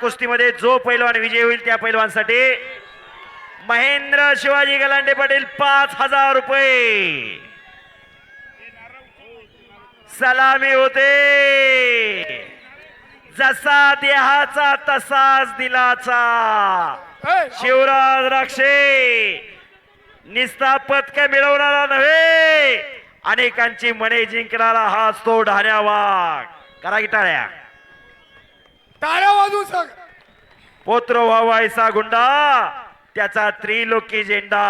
कुस्तीमध्ये जो पैलवान विजय होईल त्या पैलवानसाठी महेंद्र शिवाजी गलांडे पाटील 5,000 रुपये सलामी होते। जसा देहाचा तसाच दिलाचा शिवराज राक्षे निस्ता पदक मिळवणारा नव्हे अनेकांची मने जिंकणारा हा तो ढाण्या वाघ। करा की टाळ्या टाळ्या वाजवू सग पोत्र व्हावायचा गुंडा त्याचा त्रिलोकी झेंडा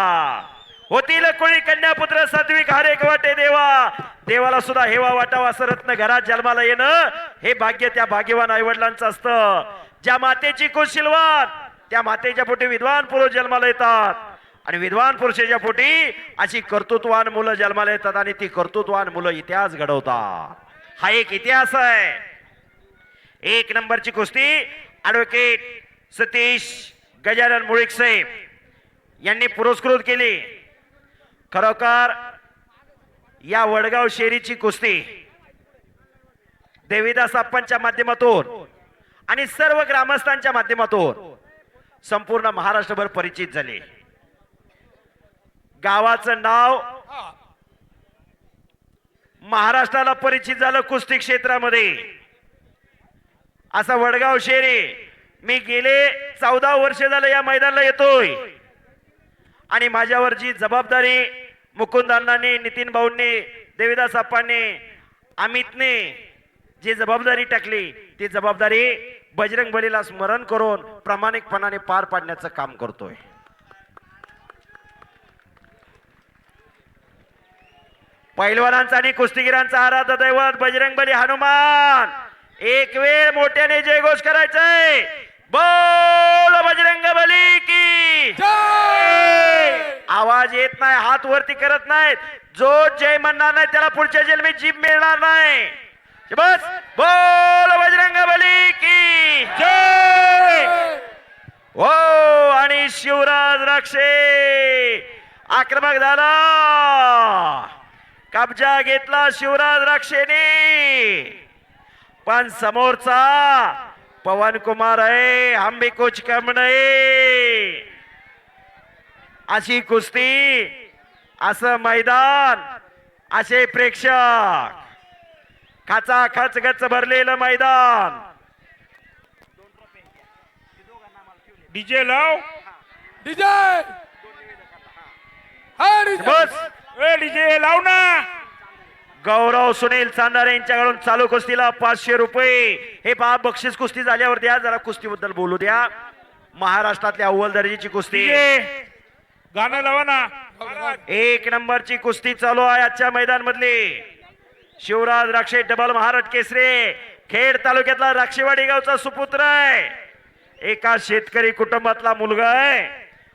होतील कोळी कन्यापुत्र सात्विक हारे वाटे देवा देवाला सुद्धा हेवा वाटावा असं रत्न घरात जन्माला येणं हे भाग्य त्या भाग्यवान आईवडिलांचं असतं। ज्या मातेची कुशीलवान त्या मातेच्या पोटी विद्वान पुरुष जन्माला येतात आणि विद्वान पुरुषाच्या पोटी अशी कर्तृत्वान मुलं जन्माला येतात आणि ती कर्तृत्वान मुलं इतिहास घडवतात। हा एक इतिहास आहे। एक नंबरची कुस्ती ॲडव्होकेट सतीश गजानन मुळीक साहेब यांनी पुरस्कृत केली। खरोखर या वडगाव शेरीची कुस्ती देवीदास आप्पांच्या माध्यमातून आणि सर्व ग्रामस्थांच्या माध्यमातून संपूर्ण महाराष्ट्रभर परिचित झाले। गावाचं नाव महाराष्ट्राला परिचित झालं कुस्ती क्षेत्रामध्ये। असा वडगाव शेरी मी गेले 14 वर्ष झालं या मैदानाला येतोय आणि माझ्यावर जी जबाबदारी मुकुंदांनी नितीन भाऊंनी देवीदास आप्पांनी अमितने जी जबाबदारी टाकली ती जबाबदारी बजरंग बलीला स्मरण करून प्रामाणिकपणाने पार पाडण्याचं काम करतोय। पैलवानांचा आणि कुस्तीगिरांचा आराध्य दैवत बजरंग बली हनुमान एक वेळ मोठ्याने जयघोष करायचंय। बोल बजरंग बली की जय। आवाज येत नाही हात वरती करत नाहीत जो जय म्हणणार नाही त्याला पुढच्या जन्मी जीभ मिळणार नाही। बस बोल बजरंग बली की जय। हो आणि शिवराज राक्षे आक्रमक झाला कब्जा घेतला शिवराज राक्षेने पण समोरचा पवन कुमार आहे हम भी कुछ कम नहीं। अशी कुस्ती असं मैदान असे प्रेक्षक खाचा खच गच भरलेलं मैदान। डीजे लाव डीजे बस डीजे लाव ना। गौरव सुनील चांदारे यांच्याकडून चालू कुस्तीला 500 रुपये। हे पहा बक्षीस कुस्ती झाल्यावर द्या जरा कुस्तीबद्दल बोलू द्या। महाराष्ट्रातल्या अव्वल दर्जाची कुस्ती गाणं लावा ना। एक नंबरची कुस्ती चालू आहे आजच्या मैदान मधली। शिवराज राक्षे डबल महाराष्ट्र केसरी खेड तालुक्यातला राक्षेवाडी गावचा सुपुत्र आहे। एका शेतकरी कुटुंबातला मुलगा आहे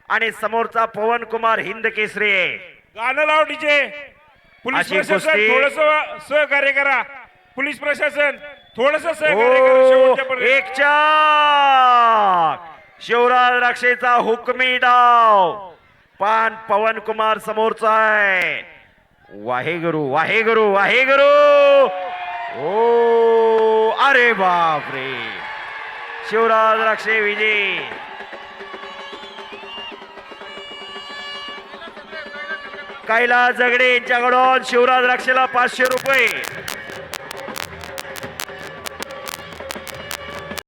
आणि समोरचा पवन कुमार हिंद केसरी आहे। गाणं लाव डीजे। पोलीस प्रशासन थोडस सहकार्य करा। पोलीस प्रशासन थोडस सहकार्य करा। एक चाक शिवराज राक्षेचा हुकमी डाव पण पवन कुमार समोरचा आहे। वाहेगुरु वाहेगुरु वाहेगुरु ओ अरे बाप रे शिवराज राक्षे विजय। कैलास जगडे यांच्याकडून शिवराज राक्षेला 500 रुपये।